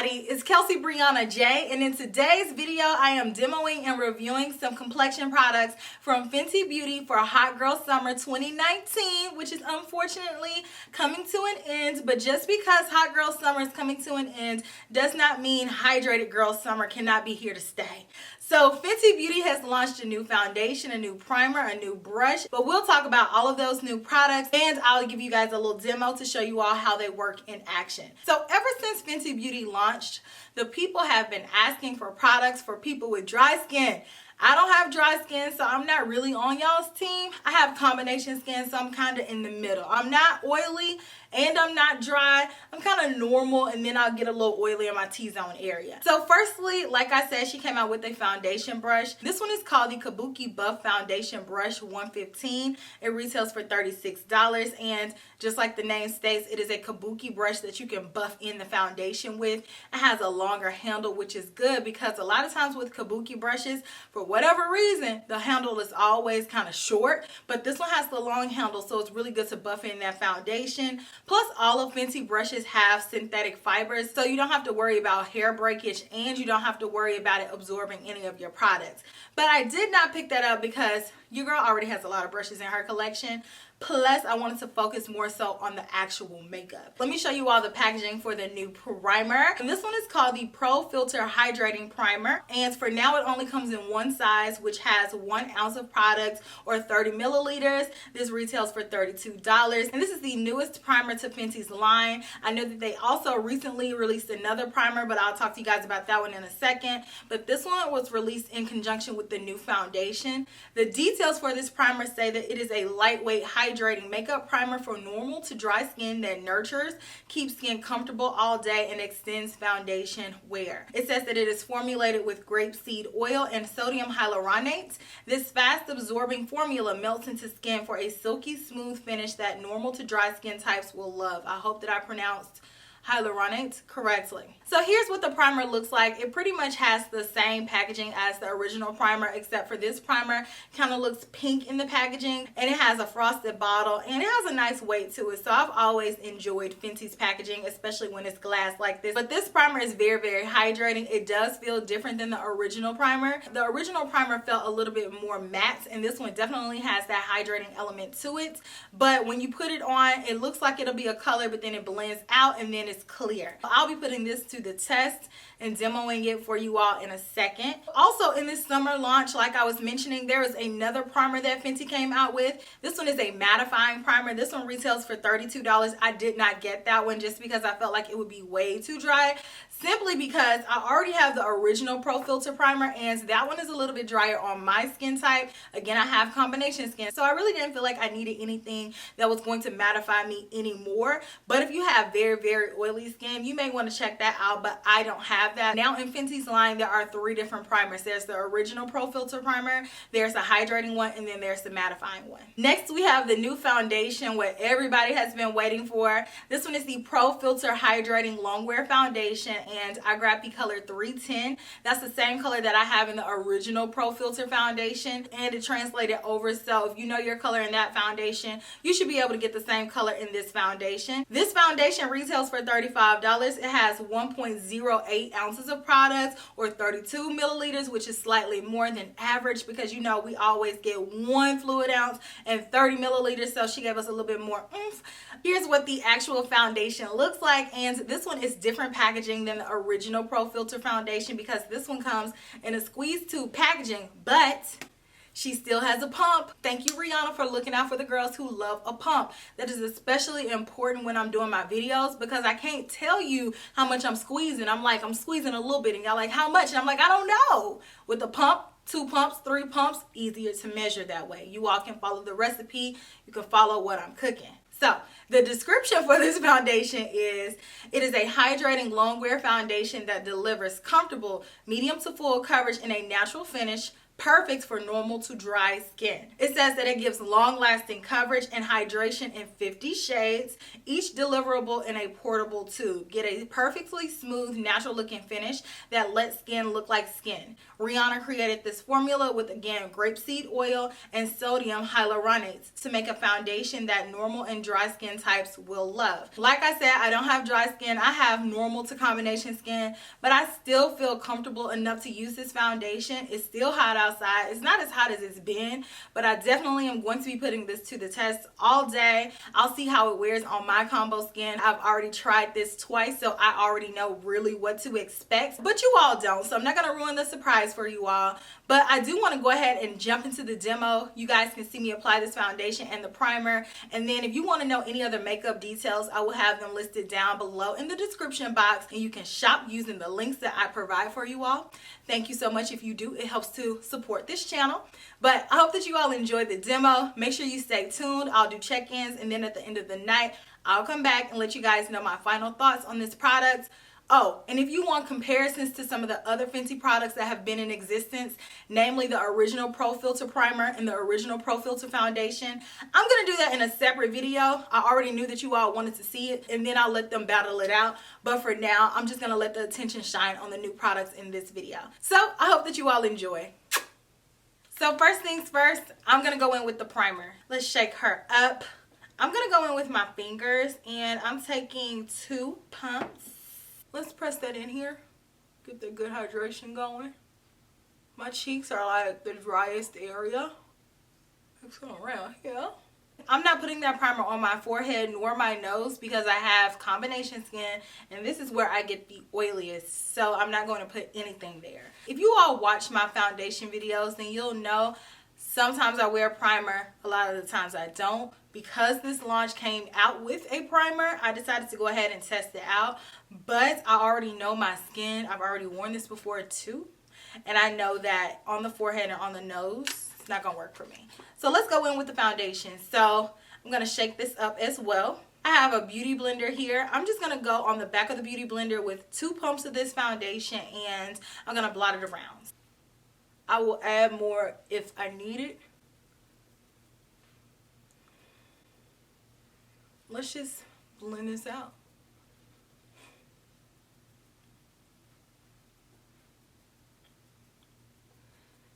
everybody, it's Kelsee Briana J, and in today's video I am demoing and reviewing some complexion products from Fenty Beauty for Hot Girl Summer 2019, which is unfortunately coming to an end. But just because Hot Girl Summer is coming to an end does not mean Hydrated Girl Summer cannot be here to stay. So Fenty Beauty has launched a new foundation, a new primer, a new brush, but we'll talk about all of those new products and I'll give you guys a little demo to show you all how they work in action. So ever since Fenty Beauty launched, the people have been asking for products for people with dry skin. I don't have dry skin, so I'm not really on y'all's team. I have combination skin, so I'm kind of in the middle. I'm not oily and I'm not dry. I'm kind of normal, and then I'll get a little oily in my T-zone area. So firstly, like I said, she came out with a foundation brush. This one is called the Kabuki Buff Foundation Brush 115. It retails for $36, and just like the name states, it is a kabuki brush that you can buff in the foundation with. It has a longer handle, which is good because a lot of times with kabuki brushes, for whatever reason, the handle is always kind of short, but this one has the long handle, so it's really good to buff in that foundation. Plus, all of Fenty brushes have synthetic fibers, so you don't have to worry about hair breakage and you don't have to worry about it absorbing any of your products. But I did not pick that up because your girl already has a lot of brushes in her collection. Plus, I wanted to focus more so on the actual makeup. Let me show you all the packaging for the new primer. And this one is called the Pro Filt'r Hydrating Primer. And for now, it only comes in one size, which has 1 ounce of product or 30 milliliters. This retails for $32. And this is the newest primer to Fenty's line. I know that they also recently released another primer, but I'll talk to you guys about that one in a second. But this one was released in conjunction with the new foundation. The details for this primer say that it is a lightweight hydrating makeup primer for normal to dry skin that nurtures, keeps skin comfortable all day, and extends foundation wear. It says that it is formulated with grapeseed oil and sodium hyaluronate. This fast absorbing formula melts into skin for a silky smooth finish that normal to dry skin types will love. I hope that I pronounced hyaluronate correctly. So here's what the primer looks like. It pretty much has the same packaging as the original primer, except for this primer kind of looks pink in the packaging, and it has a frosted bottle, and it has a nice weight to it. So I've always enjoyed Fenty's packaging, especially when it's glass like this. But this primer is very, very hydrating. It does feel different than the original primer. The original primer felt a little bit more matte, and this one definitely has that hydrating element to it. But when you put it on, it looks like it'll be a color, but then it blends out and then it's clear. I'll be putting this to the test and demoing it for you all in a second. Also, in this summer launch, like I was mentioning, there is another primer that Fenty came out with. This one is a mattifying primer. This one retails for $32. I did not get that one just because I felt like it would be way too dry, simply because I already have the original Pro Filt'r primer, and that one is a little bit drier on my skin type. Again, I have combination skin, so I really didn't feel like I needed anything that was going to mattify me anymore. But if you have very, very oily skin, you may want to check that out, but I don't have that. Now in Fenty's line, there are 3 different primers. There's the original Pro Filt'r primer, there's a hydrating one, and then there's the mattifying one. Next, we have the new foundation, what everybody has been waiting for. This one is the Pro Filt'r Hydrating Longwear Foundation, and I grabbed the color 310. That's the same color that I have in the original Pro Filt'r foundation, and it translated over. So if you know your color in that foundation, you should be able to get the same color in this foundation. This foundation retails for $35. It has 1.08 ounces of product or 32 milliliters, which is slightly more than average because you know we always get 1 fluid ounce and 30 milliliters, so she gave us a little bit more oomph. Here's what the actual foundation looks like, and this one is different packaging than the original Pro Filt'r foundation because this one comes in a squeeze tube packaging, but she still has a pump. Thank you, Briana, for looking out for the girls who love a pump. That is especially important when I'm doing my videos because I can't tell you how much I'm squeezing. I'm like, I'm squeezing a little bit, and y'all like, how much? And I'm like, I don't know. With the pump, 2 pumps, 3 pumps, easier to measure that way. You all can follow the recipe. You can follow what I'm cooking. So the description for this foundation is, it is a hydrating long wear foundation that delivers comfortable medium to full coverage in a natural finish, perfect for normal to dry skin. It says that it gives long-lasting coverage and hydration in 50 shades, each deliverable in a portable tube. Get a perfectly smooth, natural-looking finish that lets skin look like skin. Briana created this formula with, again, grapeseed oil and sodium hyaluronate to make a foundation that normal and dry skin types will love. Like I said, I don't have dry skin. I have normal to combination skin, but I still feel comfortable enough to use this foundation. It's still hot outside. It's not as hot as it's been, but I definitely am going to be putting this to the test all day. I'll see how it wears on my combo skin. I've already tried this twice, so I already know really what to expect, but you all don't, so I'm not going to ruin the surprise for you all. But I do want to go ahead and jump into the demo. You guys can see me apply this foundation and the primer, and then if you want to know any other makeup details, I will have them listed down below in the description box, and you can shop using the links that I provide for you all. Thank you so much if you do. It helps to support this channel. But I hope that you all enjoyed the demo. Make sure you stay tuned. I'll do check-ins, and then at the end of the night, I'll come back and let you guys know my final thoughts on this product. Oh, and if you want comparisons to some of the other Fenty products that have been in existence, namely the original Pro Filt'r Primer and the original Pro Filt'r Foundation, I'm going to do that in a separate video. I already knew that you all wanted to see it, and then I'll let them battle it out. But for now, I'm just going to let the attention shine on the new products in this video. So I hope that you all enjoy. So first things first, I'm going to go in with the primer. Let's shake her up. I'm going to go in with my fingers, and I'm taking 2 pumps. Let's press that in here. Get the good hydration going. My cheeks are like the driest area. It's going around here. I'm not putting that primer on my forehead nor my nose because I have combination skin, and this is where I get the oiliest. So I'm not going to put anything there. If you all watch my foundation videos, then you'll know sometimes I wear primer, a lot of the times I don't. Because this launch came out with a primer, I decided to go ahead and test it out. But I already know my skin. I've already worn this before too. And I know that on the forehead and on the nose, it's not going to work for me. So let's go in with the foundation. So I'm going to shake this up as well. I have a beauty blender here. I'm just going to go on the back of the beauty blender with 2 pumps of this foundation, and I'm going to blot it around. I will add more if I need it. Let's just blend this out.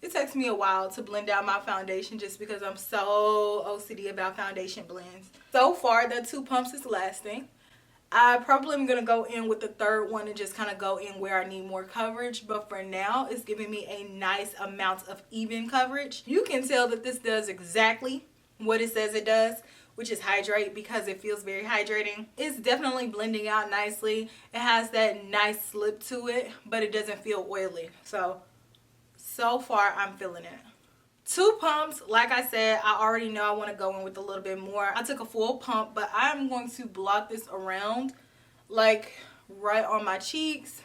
It takes me a while to blend out my foundation just because I'm so OCD about foundation blends. So far, the 2 pumps is lasting. I probably am going to go in with the 3rd one and just kind of go in where I need more coverage. But for now, it's giving me a nice amount of even coverage. You can tell that this does exactly what it says it does, which is hydrate, because it feels very hydrating. It's definitely blending out nicely. It has that nice slip to it, but it doesn't feel oily. So far, I'm feeling it. 2 pumps, like I said, I already know I want to go in with a little bit more. I took a full pump, but I'm going to blot this around, like right on my cheeks,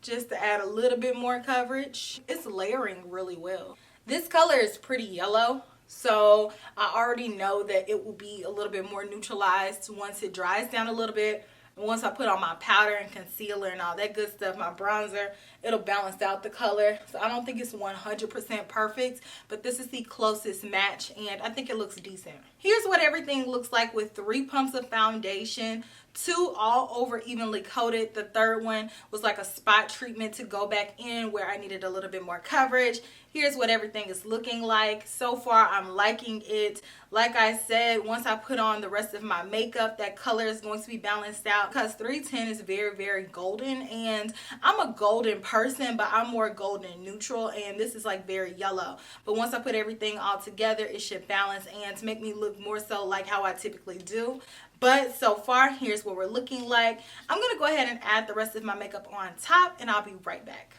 just to add a little bit more coverage. It's layering really well. This color is pretty yellow. So I already know that it will be a little bit more neutralized once it dries down a little bit. And once I put on my powder and concealer and all that good stuff, my bronzer, it'll balance out the color. So I don't think it's 100% perfect, but this is the closest match, and I think it looks decent. Here's what everything looks like with 3 pumps of foundation, 2 all over evenly coated. The 3rd one was like a spot treatment to go back in where I needed a little bit more coverage. Here's what everything is looking like. So far, I'm liking it. Like I said, once I put on the rest of my makeup, that color is going to be balanced out because 310 is very, very golden, and I'm a golden person, but I'm more golden neutral, and this is like very yellow. But once I put everything all together, it should balance and to make me look more so like how I typically do. But so far, here's what we're looking like. I'm going to go ahead and add the rest of my makeup on top, and I'll be right back.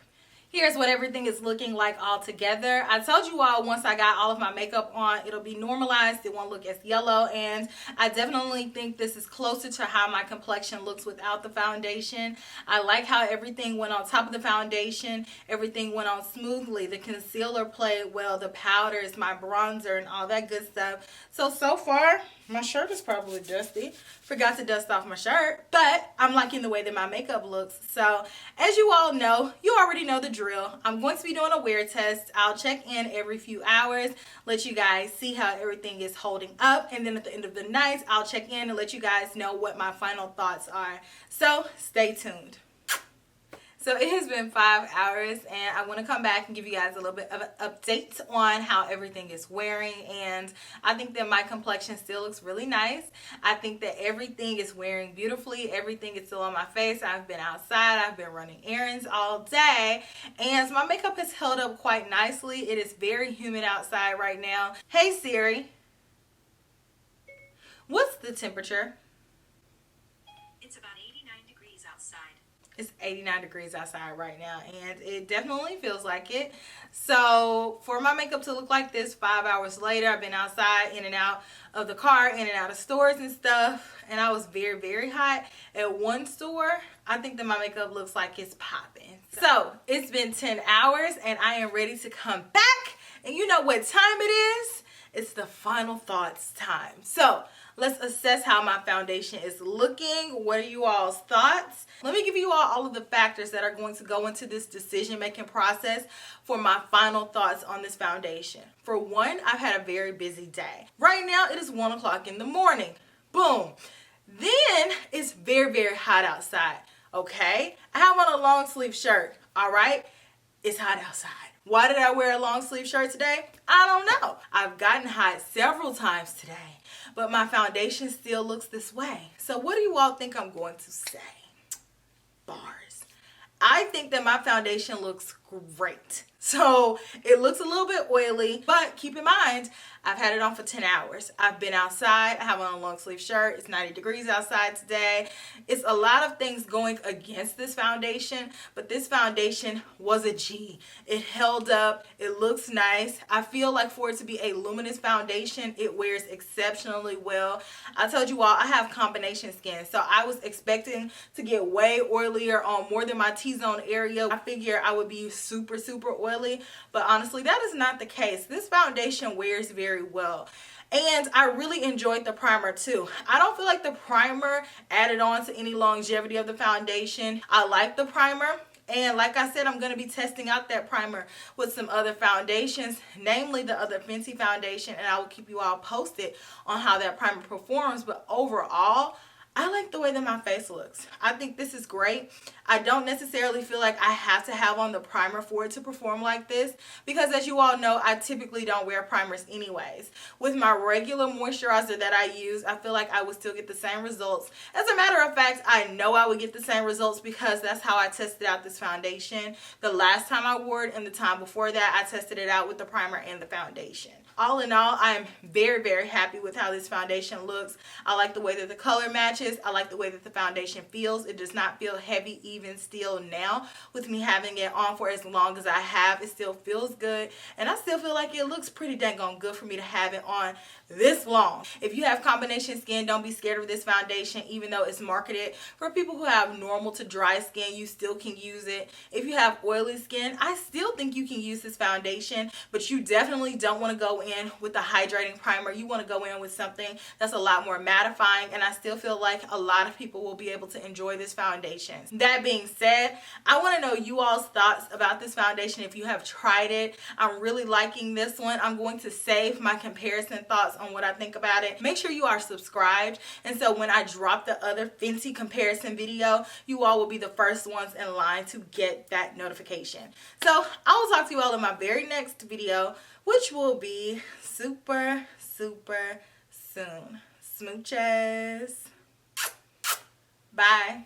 Here's what everything is looking like all together. I told you all once I got all of my makeup on, it'll be normalized. It won't look as yellow, and I definitely think this is closer to how my complexion looks without the foundation. I like how everything went on top of the foundation. Everything went on smoothly. The concealer played well, the powders, my bronzer, and all that good stuff. So far, My shirt is probably dusty. Forgot to dust off my shirt, but I'm liking the way that my makeup looks. So as you all know, you already know the drill. I'm going to be doing a wear test. I'll check in every few hours, let you guys see how everything is holding up. And then at the end of the night, I'll check in and let you guys know what my final thoughts are. So stay tuned. So it has been 5 hours and I want to come back and give you guys a little bit of an update on how everything is wearing. And I think that my complexion still looks really nice. I think that everything is wearing beautifully. Everything is still on my face. I've been outside. I've been running errands all day. And so my makeup has held up quite nicely. It is very humid outside right now. Hey Siri, what's the temperature? It's about 89 degrees outside. It's 89 degrees outside right now and it definitely feels like it. So for my makeup to look like this 5 hours later, I've been outside, in and out of the car, in and out of stores and stuff, and I was very, very hot at one store. I think that my makeup looks like it's popping. So it's been 10 hours and I am ready to come back, and you know what time it is? It's the final thoughts time. So let's assess how my foundation is looking. What are you all's thoughts? Let me give you all of the factors that are going to go into this decision-making process for my final thoughts on this foundation. For one, I've had a very busy day. Right now, it is 1 o'clock in the morning. Boom. Then it's very, very hot outside. Okay? I have on a long sleeve shirt. All right? It's hot outside. Why did I wear a long sleeve shirt today? I don't know. I've gotten hot several times today, but my foundation still looks this way. So what do you all think I'm going to say? Bars. I think that my foundation looks great. So it looks a little bit oily, but keep in mind, I've had it on for 10 hours. I've been outside. I have on a long sleeve shirt. It's 90 degrees outside today. It's a lot of things going against this foundation, but this foundation was a G. It held up. It looks nice. I feel like for it to be a luminous foundation, it wears exceptionally well. I told you all I have combination skin, so I was expecting to get way oilier on more than my T-zone area. I figure I would be super, super oily, but honestly, that is not the case. This foundation wears very well. And I really enjoyed the primer too. I don't feel like the primer added on to any longevity of the foundation. I like the primer. And like I said, I'm going to be testing out that primer with some other foundations, namely the other Fenty foundation, and I will keep you all posted on how that primer performs. But overall, I like the way that my face looks. I think this is great. I don't necessarily feel like I have to have on the primer for it to perform like this, because as you all know, I typically don't wear primers anyways. With my regular moisturizer that I use, I feel like I would still get the same results. As a matter of fact, I know I would get the same results because that's how I tested out this foundation. The last time I wore it and the time before that, I tested it out with the primer and the foundation. All in all, I'm very, very happy with how this foundation looks. I like the way that the color matches. I like the way that the foundation feels. It does not feel heavy even still now. With me having it on for as long as I have, it still feels good. And I still feel like it looks pretty dang on good for me to have it on this long. If you have combination skin, don't be scared of this foundation. Even though it's marketed for people who have normal to dry skin, you still can use it. If you have oily skin, I still think you can use this foundation, but you definitely don't want to go in with the hydrating primer. You want to go in with something that's a lot more mattifying, and I still feel like a lot of people will be able to enjoy this foundation. That being said, I want to know you all's thoughts about this foundation if you have tried it. I'm really liking this one. I'm going to save my comparison thoughts on what I think about it. Make sure you are subscribed, and so when I drop the other Fenty comparison video, you all will be the first ones in line to get that notification. So I will talk to you all in my very next video, which will be super, super soon. Smooches. Bye.